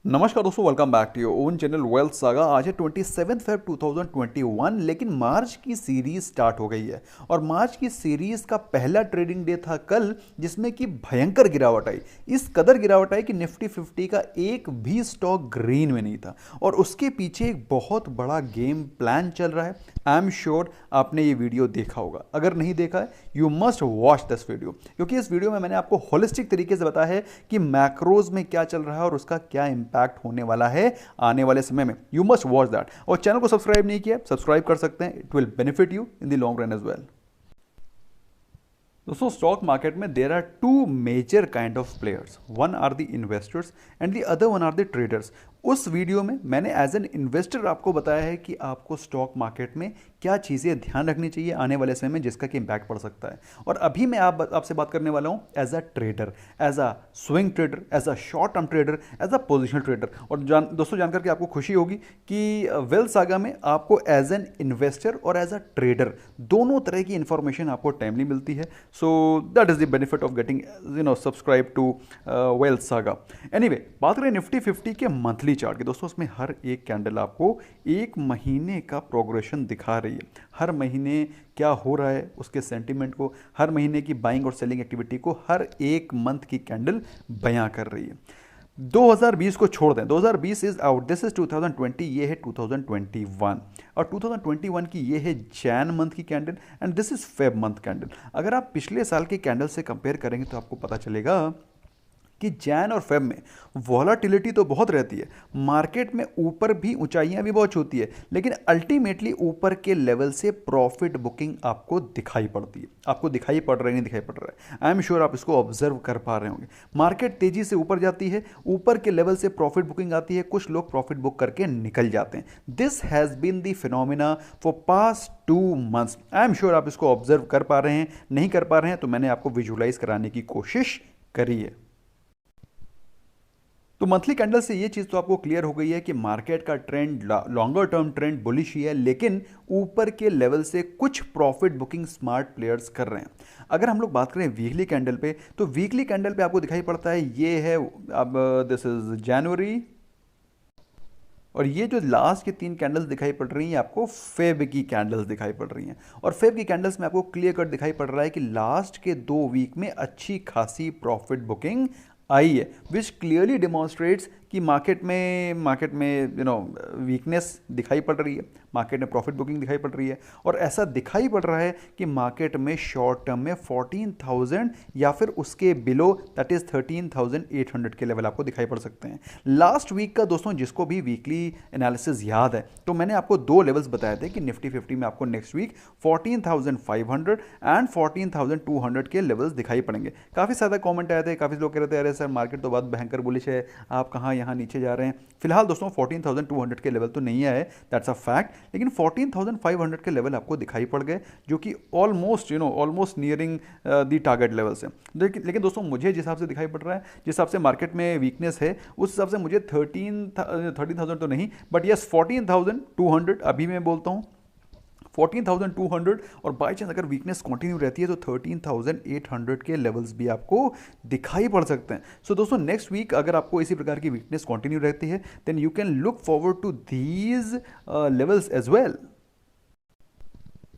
नमस्कार दोस्तों, welcome back to your own channel Wealth Saga. आज है 27 फेब 2021, लेकिन मार्च की सीरीज स्टार्ट हो गई है और मार्च की सीरीज का पहला ट्रेडिंग डे था कल, जिसमें कि भयंकर गिरावट आई। इस कदर गिरावट आई कि निफ्टी 50 का एक भी स्टॉक ग्रीन में नहीं था और उसके पीछे एक बहुत बड़ा गेम प्लान चल रहा है। आई एम श्योर आपने ये वीडियो देखा होगा, अगर नहीं देखा है you must watch this video, क्योंकि इस वीडियो में मैंने आपको होलिस्टिक तरीके से बताया है कि मैक्रोज में क्या चल रहा है और उसका क्या इंपैक्ट होने वाला है आने वाले समय में। You must watch that. और चैनल को सब्सक्राइब नहीं किया, सब्सक्राइब कर सकते हैं, it will benefit you in the long run as well. दोस्तों, स्टॉक मार्केट में there are two major kind of players, one are the investors and the other one are the traders. उस video में मैंने as an investor आपको बताया है कि आपको स्टॉक मार्केट में क्या चीज़ें ध्यान रखनी चाहिए आने वाले समय में, जिसका कि इम्पैक्ट पड़ सकता है। और अभी मैं आपसे बात करने वाला हूँ as a trader, as a swing trader, as a short term trader, as a positional trader. और दोस्तों, जानकर के आपको खुशी होगी कि वेल्थ सागा में आपको एज एन इन्वेस्टर और एज अ ट्रेडर दोनों तरह की इंफॉर्मेशन आपको टाइमली मिलती है। So that is the benefit of getting subscribe to Wealth Saga. Anyway, बात करें निफ्टी 50 के मंथली चार्ट की। दोस्तों, उसमें हर एक कैंडल आपको एक महीने का प्रोग्रेशन दिखा रही है। हर महीने क्या हो रहा है उसके सेंटीमेंट को, हर महीने की बाइंग और सेलिंग एक्टिविटी को हर एक मंथ की कैंडल बयां कर रही है। 2020 को छोड़ दें, 2020 इज आउट, दिस इज 2020, ये है 2021 और 2021 की ये है जैन मंथ की candle and this is Feb month candle. अगर आप पिछले साल के कैंडल से कंपेयर करेंगे तो आपको पता चलेगा कि जैन और फेब में वॉलाटिलिटी तो बहुत रहती है, मार्केट में ऊपर भी ऊंचाइयां भी बहुत होती है, लेकिन अल्टीमेटली ऊपर के लेवल से प्रॉफिट बुकिंग आपको दिखाई पड़ती है। आपको दिखाई पड़ रहा है, नहीं दिखाई पड़ रहा है, आई एम श्योर आप इसको ऑब्जर्व कर पा रहे होंगे। मार्केट तेजी से ऊपर जाती है, ऊपर के लेवल से प्रॉफिट बुकिंग आती है, कुछ लोग प्रॉफिट बुक करके निकल जाते हैं। This has been the phenomena for past 2 months. I am sure आप इसको ऑब्जर्व कर पा रहे हैं, नहीं कर पा रहे हैं तो मैंने आपको विजुअलाइज कराने की कोशिश करी है। तो मंथली कैंडल से ये चीज़ तो आपको क्लियर हो गई है कि मार्केट का trend, longer term trend bullish ही है, लेकिन ऊपर के लेवल से कुछ प्रॉफिट बुकिंग स्मार्ट प्लेयर्स कर रहे हैं। अगर हम लोग बात करें वीकली कैंडल पे, तो वीकली कैंडल पे आपको दिखाई पड़ता है, ये है अब दिस इज जनवरी, और ये जो लास्ट की 3 कैंडल्स दिखाई पड़ रही हैं आपको फेब की कैंडल्स दिखाई पड़ रही हैं। और फेब की कैंडल्स में आपको क्लियर कट दिखाई पड़ रहा है कि लास्ट के 2 वीक में अच्छी खासी प्रॉफिट बुकिंग आई है, विच क्लियरली डिमॉन्स्ट्रेट्स कि मार्केट में वीकनेस दिखाई पड़ रही है, मार्केट में प्रॉफिट बुकिंग दिखाई पड़ रही है। और ऐसा दिखाई पड़ रहा है कि मार्केट में शॉर्ट टर्म में 14,000 या फिर उसके बिलो, दैट इज 13,800 के लेवल आपको दिखाई पड़ सकते हैं। लास्ट वीक का दोस्तों जिसको भी वीकली एनालिसिस याद है, तो मैंने आपको 2 लेवल्स बताए थे कि निफ्टी 50 में आपको नेक्स्ट वीक 14,500 एंड 14,200 के लेवल्स दिखाई पड़ेंगे। काफ़ी ज़्यादा कॉमेंट आए थे, काफ़ी लोग कह रहे थे अरे सर मार्केट तो बहुत भयंकर बुलिश है, आप कहाँ यहाँ नीचे जा रहे हैं। फिलहाल दोस्तों 14,200 के लेवल तो नहीं आए, दैट्स अ फैक्ट, लेकिन 14,500 के लेवल आपको दिखाई पड़ गए, जो कि almost nearing the target level से। लेकिन दोस्तों मुझे जिस हिसाब से दिखाई पड़ रहा है, जिस हिसाब से मार्केट में वीकनेस है, उस हिसाब से मुझे 13,000 तो नहीं, बट यस 14,200 अभी मैं बोलता हूँ 14,200, और बाई चांस अगर वीकनेस कंटिन्यू रहती है तो 13,800 के लेवल्स भी आपको दिखाई पड़ सकते हैं। सो दोस्तों, नेक्स्ट वीक अगर आपको इसी प्रकार की वीकनेस कंटिन्यू रहती है, then you can look forward to these levels as well.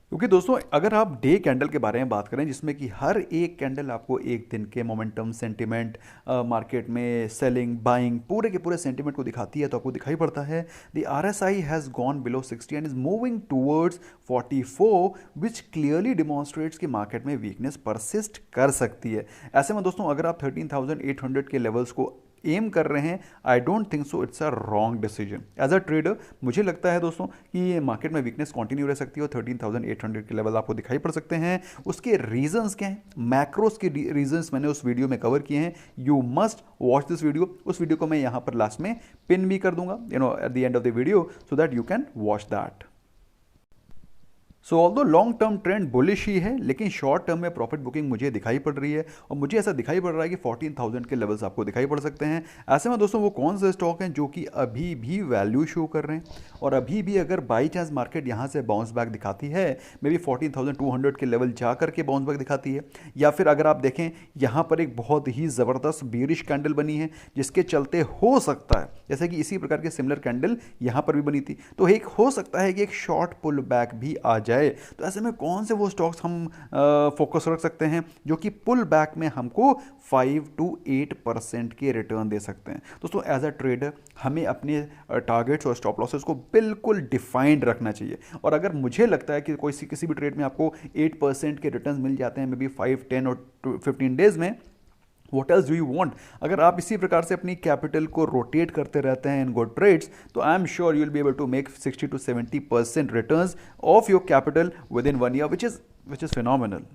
क्योंकि दोस्तों अगर आप डे कैंडल के बारे में बात करें, जिसमें कि हर एक कैंडल आपको एक दिन के मोमेंटम, सेंटिमेंट, मार्केट में सेलिंग, बाइंग, पूरे के पूरे सेंटिमेंट को दिखाती है, तो आपको दिखाई पड़ता है the RSI has gone below 60 and is moving towards 44, which clearly demonstrates कि मार्केट में वीकनेस परसिस्ट कर सकती है। ऐसे में दोस्तों अगर आप 13,800 के लेवल्स को एम कर रहे हैं, I don't think so it's a wrong decision. As a trader मुझे लगता है दोस्तों कि मार्केट में वीकनेस कंटिन्यू रह सकती है और 13,800 के लेवल आपको दिखाई पड़ सकते हैं। उसके रीजंस क्या हैं, मैक्रोस के रीजंस मैंने उस वीडियो में कवर किए हैं। You must watch this video. उस वीडियो को मैं यहाँ पर लास्ट में पिन भी कर दूंगा at the end of the video, so that you can watch that. So although long term trend bullish ही है, लेकिन शॉर्ट टर्म में प्रॉफिट बुकिंग मुझे दिखाई पड़ रही है, और मुझे ऐसा दिखाई पड़ रहा है कि 14,000 के लेवल्स आपको दिखाई पड़ सकते हैं। ऐसे में दोस्तों वो कौन से स्टॉक हैं जो कि अभी भी वैल्यू शो कर रहे हैं, और अभी भी अगर बाई चांस मार्केट यहाँ से बाउंस बैक दिखाती है, मे बी 14,200 के लेवल जा करके बाउंस बैक दिखाती है, या फिर अगर आप देखें यहाँ पर एक बहुत ही ज़बरदस्त बीरिश कैंडल बनी है जिसके चलते हो सकता है, जैसे कि इसी प्रकार के सिमिलर कैंडल यहाँ पर भी बनी थी, तो एक हो सकता है कि एक शॉर्ट पुल बैक भी आ जाए। तो ऐसे में कौन से वो स्टॉक्स हम फोकस रख सकते हैं जो कि पुल बैक में हमको 5 to 8% के रिटर्न दे सकते हैं। दोस्तों एज अ ट्रेडर हमें अपने टारगेट्स और स्टॉप लॉसेस को बिल्कुल डिफाइंड रखना चाहिए, और अगर मुझे लगता है कि कोई किसी भी ट्रेड में आपको 8% के रिटर्न मिल जाते हैं मे बी 5, 10 और 15 डेज में, what else do you want. अगर आप इसी प्रकार से अपनी कैपिटल को रोटेट करते रहते हैं इन गुड ट्रेड्स, तो I am sure you will be able to make 60 to 70% returns of your capital within 1 year, which is phenomenal.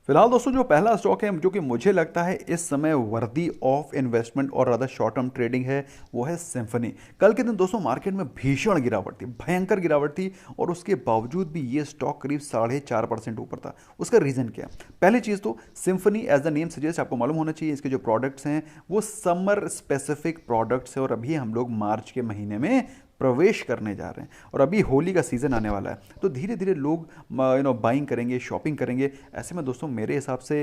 फिलहाल दोस्तों जो पहला स्टॉक है जो कि मुझे लगता है इस समय वर्दी ऑफ इन्वेस्टमेंट और ज़्यादा शॉर्ट टर्म ट्रेडिंग है, वो है सिम्फनी। कल के दिन दोस्तों मार्केट में भीषण गिरावट थी, भयंकर गिरावट थी, और उसके बावजूद भी ये स्टॉक करीब 4.5% ऊपर था। उसका रीज़न क्या है? पहली चीज़ तो Symphony as the name suggest आपको मालूम होना चाहिए, इसके जो प्रोडक्ट्स हैं वो समर स्पेसिफिक प्रोडक्ट्स है, और अभी हम लोग मार्च के महीने में प्रवेश करने जा रहे हैं, और अभी होली का सीज़न आने वाला है, तो धीरे धीरे लोग बाइंग करेंगे, शॉपिंग करेंगे। ऐसे में दोस्तों मेरे हिसाब से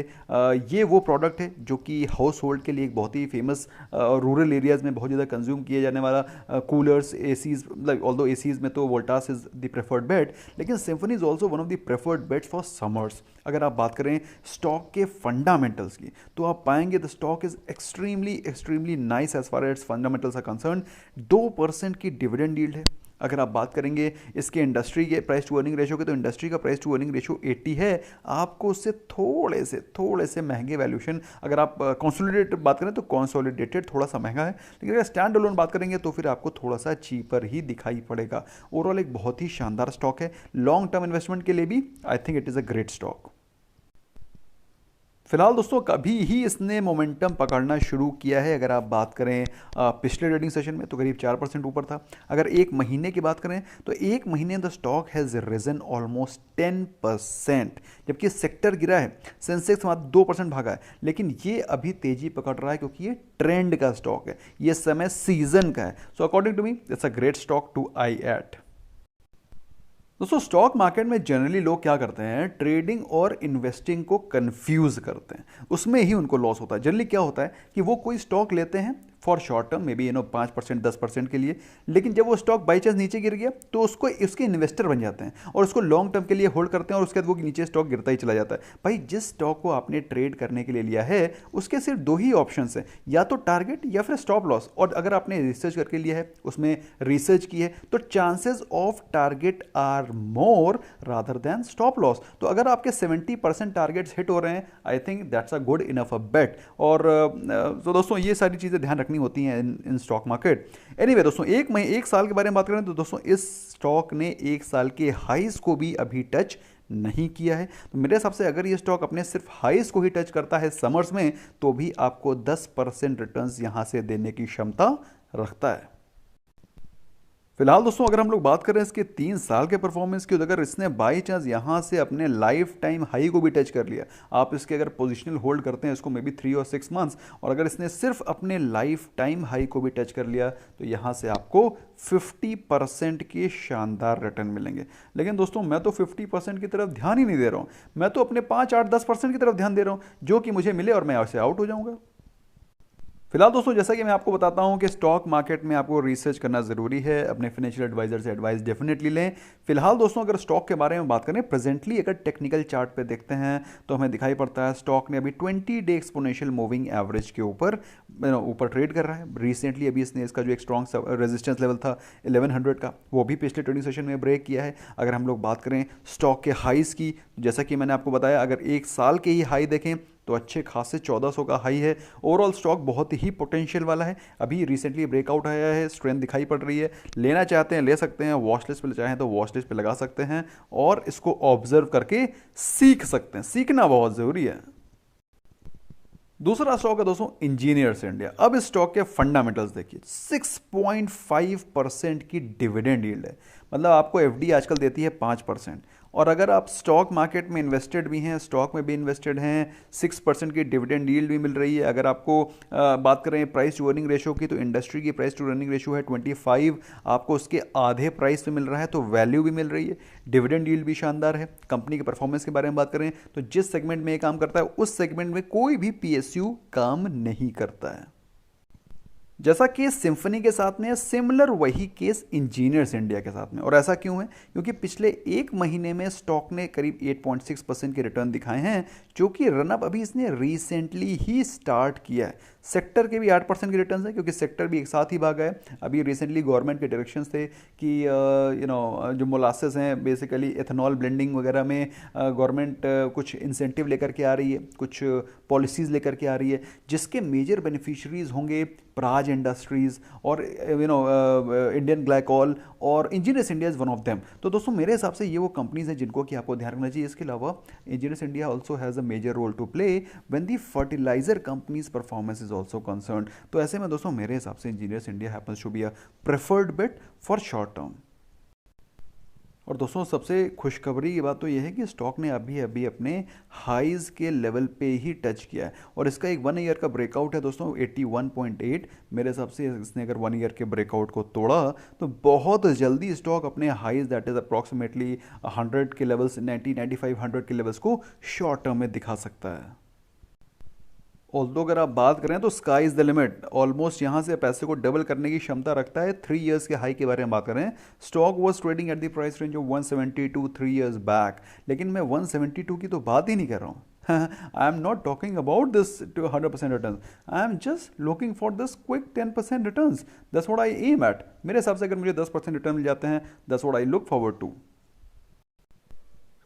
ये वो प्रोडक्ट है जो कि हाउस होल्ड के लिए एक बहुत ही फेमस, रूरल एरियाज़ में बहुत ज़्यादा कंज्यूम किया जाने वाला, coolers, ACs, like although ACs में तो Voltas is the preferred bet, लेकिन Symphony is also one of the preferred bets for summers. अगर आप बात करें स्टॉक के फंडामेंटल्स की, तो आप पाएंगे the stock is extremely nice as far as fundamentals are concern. 2% की डिविडेंड यील्ड है। अगर आप बात करेंगे इसके इंडस्ट्री के प्राइस टू अर्निंग रेशियो के, तो इंडस्ट्री का प्राइस टू अर्निंग रेशियो 80 है। आपको उससे थोड़े से महंगे वैल्यूशन, अगर आप कंसोलिडेटेड बात करें तो कंसोलिडेटेड थोड़ा सा महंगा है, लेकिन अगर स्टैंड अलोन बात करेंगे तो फिर आपको थोड़ा सा चीपर ही दिखाई पड़ेगा। ओवरऑल एक बहुत ही शानदार स्टॉक है, लॉन्ग टर्म इन्वेस्टमेंट के लिए भी I think it is a great stock. फिलहाल दोस्तों कभी ही इसने मोमेंटम पकड़ना शुरू किया है। अगर आप बात करें पिछले ट्रेडिंग सेशन में तो करीब 4% ऊपर था। अगर एक महीने की बात करें तो एक महीने the stock has risen almost 10%, जबकि सेक्टर गिरा है, सेंसेक्स मात्र 2% भागा है, लेकिन ये अभी तेजी पकड़ रहा है क्योंकि ये ट्रेंड का स्टॉक है, ये समय सीजन का है। So according to me it's a great stock to eye at. दोस्तों स्टॉक मार्केट में जनरली लोग क्या करते हैं, ट्रेडिंग और इन्वेस्टिंग को कंफ्यूज करते हैं, उसमें ही उनको लॉस होता है। जनरली क्या होता है कि वो कोई स्टॉक लेते हैं for short term, may be 5% 10% के लिए, लेकिन जब वो स्टॉक बाई चांस नीचे गिर गया तो उसको उसके इन्वेस्टर बन जाते हैं और उसको लॉन्ग टर्म के लिए होल्ड करते हैं, और उसके बाद वो नीचे स्टॉक गिरता ही चला जाता है। भाई जिस स्टॉक को आपने ट्रेड करने के लिए लिया है उसके सिर्फ 2 ही ऑप्शन हैं, या तो टारगेट या फिर स्टॉप लॉस। और अगर आपने रिसर्च करके लिया है, उसमें रिसर्च की है, तो chances of target are more rather than stop loss. तो अगर आपके 70% टारगेट्स हिट हो रहे हैं, I think that's a good enough a bet. और तो दोस्तों ये सारी चीज़ें ध्यान रखनी होती हैं इन स्टॉक मार्केट। एनीवे दोस्तों एक साल के बारे में बात करें तो दोस्तों इस स्टॉक ने 1 साल के हाईज को भी अभी टच नहीं किया है। तो मेरे हिसाब से अगर ये स्टॉक अपने सिर्फ हाईज को ही टच करता है समर्स में, तो भी आपको 10% रिटर्न्स यहां से देने की क्षमता रखता है। फिलहाल दोस्तों अगर हम लोग बात करें इसके 3 साल के परफॉर्मेंस की, तो अगर इसने बाई चांस यहाँ से अपने लाइफ टाइम हाई को भी टच कर लिया, आप इसके अगर पोजिशनल होल्ड करते हैं इसको मे बी 3 और 6 मंथ्स, और अगर इसने सिर्फ अपने लाइफ टाइम हाई को भी टच कर लिया, तो यहाँ से आपको 50% के शानदार रिटर्न मिलेंगे। लेकिन दोस्तों मैं तो 50% की तरफ ध्यान ही नहीं दे रहा हूँ, मैं तो अपने 5, 8, 10% की तरफ ध्यान दे रहा हूँ, जो कि मुझे मिले और मैं उससे आउट हो जाऊँगा। फिलहाल दोस्तों जैसा कि मैं आपको बताता हूं कि स्टॉक मार्केट में आपको रिसर्च करना ज़रूरी है, अपने फाइनेंशियल एडवाइजर से एडवाइस डेफिनेटली लें। फिलहाल दोस्तों अगर स्टॉक के बारे में बात करें, प्रेजेंटली अगर टेक्निकल चार्ट पे देखते हैं तो हमें दिखाई पड़ता है स्टॉक ने अभी 20 डे एक्सपोनेंशियल मूविंग एवरेज के ऊपर ट्रेड कर रहा है। रिसेंटली अभी इसने इसका जो एक स्ट्रॉन्ग रेजिस्टेंस लेवल था 1100 का, वो भी पिछले ट्रेडिंग सेशन में ब्रेक किया है। अगर हम लोग बात करें स्टॉक के हाईज़ की, जैसा कि मैंने आपको बताया, अगर 1 साल के ही हाई देखें तो अच्छे खासे 1400 का हाई है। ओवरऑल स्टॉक बहुत ही पोटेंशियल वाला है, अभी रिसेंटली ब्रेकआउट आया है, स्ट्रेंथ दिखाई पड़ रही है। लेना चाहते हैं ले सकते हैं, वॉच लिस्ट पे चाहें तो वॉच लिस्ट पे लगा सकते हैं, और इसको ऑब्जर्व करके सीख सकते हैं। सीखना बहुत ज़रूरी है। दूसरा स्टॉक है दोस्तों इंजीनियर्स इंडिया। अब इस स्टॉक के फंडामेंटल्स देखिए, 6.5% की डिविडेंड यील्ड है, मतलब आपको एफडी आजकल देती है 5%। और अगर आप स्टॉक मार्केट में इन्वेस्टेड भी हैं, स्टॉक में भी इन्वेस्टेड हैं, 6% की डिविडेंड यील्ड भी मिल रही है। अगर आपको बात करें प्राइस टू अर्निंग रेशियो की, तो इंडस्ट्री की प्राइस टू अर्निंग रेशियो है 25, आपको उसके आधे प्राइस पे मिल रहा है, तो वैल्यू भी मिल रही है, डिविडेंड यील्ड भी शानदार है। कंपनी के परफॉर्मेंस के बारे में बात करें तो जिस सेगमेंट में ये काम करता है उस सेगमेंट में कोई भी पीएसयू काम नहीं करता है। जैसा केस सिम्फनी के साथ में है, सिमिलर वही केस इंजीनियर्स इंडिया के साथ में। और ऐसा क्यों है? क्योंकि पिछले एक महीने में स्टॉक ने करीब 8.6% के रिटर्न दिखाए हैं, जो कि रनअप अभी इसने रिसेंटली ही स्टार्ट किया है। सेक्टर के भी 8% के रिटर्न है, क्योंकि सेक्टर भी एक साथ ही भागा है। अभी रिसेंटली गवर्नमेंट के डायरेक्शंस थे कि जो मोलासेस हैं, बेसिकली एथेनॉल ब्लेंडिंग वगैरह में गवर्नमेंट कुछ इंसेंटिव लेकर के आ रही है, कुछ पॉलिसीज़ लेकर के आ रही है, जिसके मेजर बेनिफिशरीज होंगे प्राज इंडस्ट्रीज और इंडियन ग्लाइकॉल, और engineers India is one of them. तो दोस्तों मेरे हिसाब से ये वो कंपनीज हैं जिनको कि आपको ध्यान रखना चाहिए। इसके अलावा Engineers India also has a major role to play when the fertiliser companies performance is also concern. तो ऐसे में दोस्तों मेरे हिसाब से Engineers India happens to be a preferred bet for short term. और दोस्तों सबसे खुशखबरी की बात तो यह है कि स्टॉक ने अभी अभी अपने हाइज के लेवल पे ही टच किया है, और इसका एक 1 ईयर का ब्रेकआउट है दोस्तों 81.8। मेरे हिसाब से इसने अगर 1 ईयर के ब्रेकआउट को तोड़ा तो बहुत जल्दी स्टॉक अपने हाइज दैट इज अप्रॉक्सीमेटली 100 के लेवल्स, 90, 95, 100 के लेवल्स को शॉर्ट टर्म में दिखा सकता है। ऑल्दो अगर आप बात करें तो sky is the limit, almost यहाँ से पैसे को डबल करने की क्षमता रखता है। 3 इयर्स के हाई के बारे में बात करें, stock was trading at the price range of 172 3 years back, लेकिन मैं 172 की तो बात ही नहीं कर रहा हूँ। I am not talking about this to 100% return, I am just looking for this quick 10% return. That's what I am at. मेरे हिसाब से अगर मुझे 10% रिटर्न मिल जाते हैं, that's what I look forward to.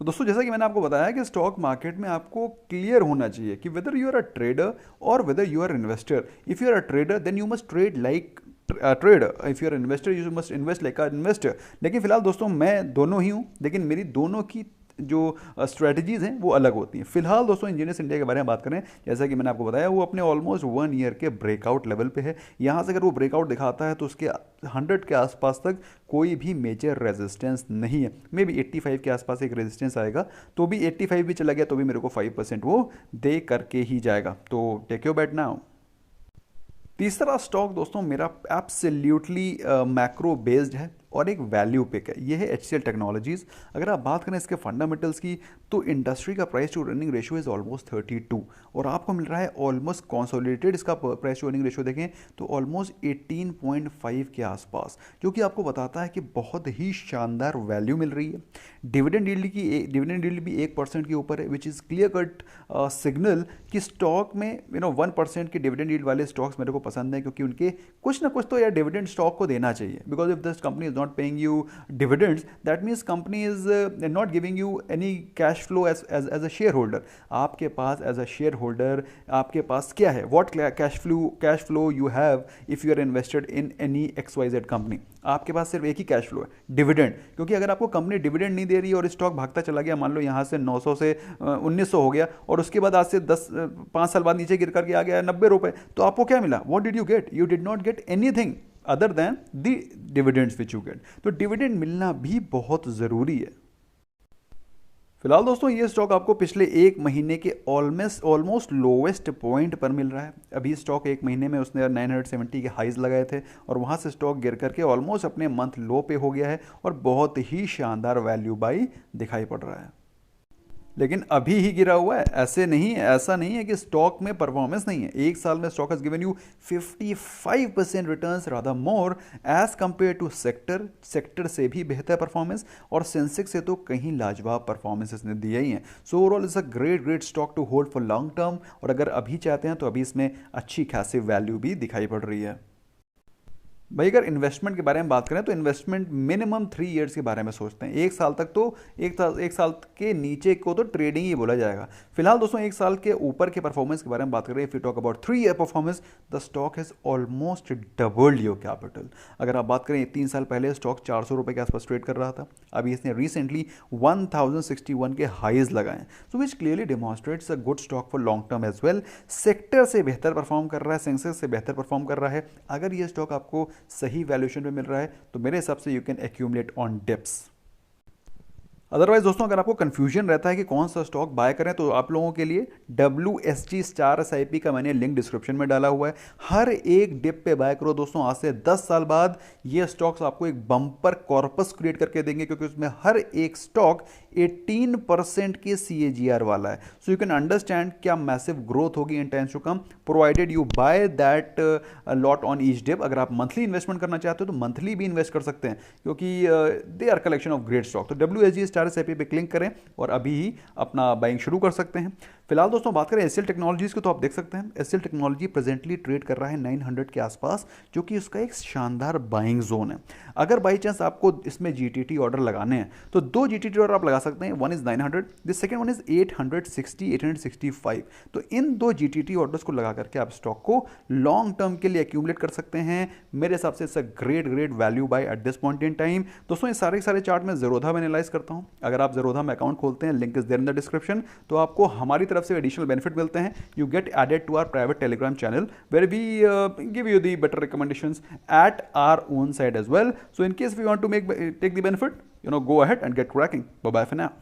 तो दोस्तों जैसा कि मैंने आपको बताया कि स्टॉक मार्केट में आपको क्लियर होना चाहिए कि whether you are a trader और whether you are investor. If you are a trader then you must trade like trader, if you are investor you must invest like a investor. लेकिन फिलहाल दोस्तों मैं दोनों ही हूँ, लेकिन मेरी दोनों की जो स्ट्रेटजीज हैं वो अलग होती हैं। फिलहाल दोस्तों इंजीनियर्स इंडिया के बारे में बात करें, जैसा कि मैंने आपको बताया वो अपने ऑलमोस्ट 1 ईयर के ब्रेकआउट लेवल पे है। यहाँ से अगर वो ब्रेकआउट दिखाता है तो उसके 100 के आसपास तक कोई भी मेजर रेजिस्टेंस नहीं है। मे बी 85 के आसपास एक रेजिस्टेंस आएगा, तो भी 85 भी चला गया तो भी मेरे को 5% वो दे करके ही जाएगा। तो टेक योर बेट नाउ। तीसरा स्टॉक दोस्तों मेरा एब्सोल्युटली मैक्रो बेस्ड है और एक वैल्यू पिक है, ये है HCL टेक्नोलॉजीज़। अगर आप बात करें इसके फंडामेंटल्स की तो इंडस्ट्री का price to earning ratio is almost 32, और आपको मिल रहा है ऑलमोस्ट कंसोलिडेटेड इसका प्राइस टू अर्निंग रेशियो देखें तो ऑलमोस्ट 18.5 के आसपास, जो कि आपको बताता है कि बहुत ही शानदार वैल्यू मिल रही है। डिविडेंड यील्ड भी 1% के ऊपर है, which is clear cut signal कि स्टॉक में 1% के डिविडेंड यील्ड वाले स्टॉक्स मेरे को पसंद है, क्योंकि उनके कुछ ना कुछ तो यार डिविडेंड स्टॉक को देना चाहिए। Because if this company is not paying you dividends, that means company is not giving you any cash flow as a shareholder. आपके पास as a shareholder आपके पास क्या है? What cash flow you have if you are invested in any XYZ company? आपके पास सिर्फ एक ही cash flow है, dividend. क्योंकि अगर आपको कंपनी डिविडेंड नहीं दे रही है और स्टॉक भागता चला गया, मान लो यहाँ से 900 से 1900 हो गया और उसके बाद आज से 5 साल बाद नीचे गिर करके आ गया 90 रुपए, तो आपको क्या मिला? What did you get? You did not get anything other than the dividends which you get. तो डिविडेंड मिलना भी बहुत ज़रूरी है। फिलहाल दोस्तों ये स्टॉक आपको पिछले एक महीने के ऑलमोस्ट लोवेस्ट पॉइंट पर मिल रहा है। अभी स्टॉक एक महीने में उसने 970 के हाइज लगाए थे और वहाँ से स्टॉक गिर करके ऑलमोस्ट अपने मंथ लो पे हो गया है और बहुत ही शानदार वैल्यू बाई दिखाई पड़ रहा है। लेकिन अभी ही गिरा हुआ है, ऐसा नहीं है कि स्टॉक में परफॉर्मेंस नहीं है। एक साल में stock has given you 55% returns, rather more as compare to sector से भी बेहतर परफॉर्मेंस, और सेंसेक्स से तो कहीं लाजवाब परफॉर्मेंस इसने दिए ही हैं। So overall is a great stock to hold for long term, और अगर अभी चाहते हैं तो अभी इसमें अच्छी खासी वैल्यू भी दिखाई पड़ रही है। भाई अगर इन्वेस्टमेंट के बारे में बात करें तो इन्वेस्टमेंट मिनिमम 3 इयर्स के बारे में सोचते हैं। एक साल तक तो एक साल के नीचे को तो ट्रेडिंग ही बोला जाएगा। फिलहाल दोस्तों एक साल के ऊपर के परफॉर्मेंस के बारे में बात करें, if you talk about 3 year performance, the stock has almost doubled your capital. अगर आप बात करें 3 साल पहले स्टॉक 400 रुपये के आसपास ट्रेड कर रहा था, अभी इसने रिसेंटली 1061 के हाईज लगाए, so which clearly demonstrates a good stock for long term as well. Sector से बेहतर परफॉर्म कर रहा है, सेंसेक्स से बेहतर परफॉर्म कर रहा है। अगर ये स्टॉक आपको सही वैल्यूएशन पे मिल रहा है तो मेरे हिसाब से you can accumulate on dips. Otherwise दोस्तों अगर आपको कंफ्यूजन रहता है कि कौन सा स्टॉक बाय करें तो आप लोगों के लिए WSG स्टार SIP का मैंने लिंक डिस्क्रिप्शन में डाला हुआ है। हर एक डिप पे बाय करो दोस्तों। आज से 10 साल बाद ये स्टॉक्स आपको एक बम्पर कॉर्पस क्रिएट करके देंगे, क्योंकि उसमें हर एक स्टॉक 18% की CAGR वाला है। सो यू कैन अंडरस्टैंड क्या मैसिव ग्रोथ होगी in times to come, provided you buy that lot on each dip. अगर आप मंथली इन्वेस्टमेंट करना चाहते हो तो मंथली भी इन्वेस्ट कर सकते हैं, क्योंकि they are collection of great stock. तो WSG स्टार SIP पे क्लिक करें और अभी ही अपना बाइंग शुरू कर सकते हैं। फिलहाल दोस्तों बात करें HCL टेक्नोलॉजीज की, तो आप देख सकते हैं HCL टेक्नोलॉजी प्रेजेंटली ट्रेड कर रहा है 900 के आसपास, जो कि उसका एक शानदार बाइंग जोन है। अगर बाई चांस आपको इसमें GTT ऑर्डर लगाने हैं तो 2 GTT ऑर्डर आप लगा सकते हैं। One is 900, the second one is 860, 865। तो इन 2 GTT ऑर्डर्स को लगा करके आप स्टॉक को लॉन्ग टर्म के लिए एक्यूमुलेट कर सकते हैं। मेरे हिसाब से it's a great value by at this point in time. दोस्तों ये सारे चार्ट में ज़ेरोधा में एनालाइज करता हूं। अगर आप ज़ेरोधा में अकाउंट खोलते हैं, link is there in the description, तो आपको हमारी तरफ से एडिशनल बेनिफिट मिलते हैं। You get added to our private Telegram channel where we give you the better recommendations at our own side as well. So in case we want to make take the benefit, go ahead and get cracking. Bye bye for now.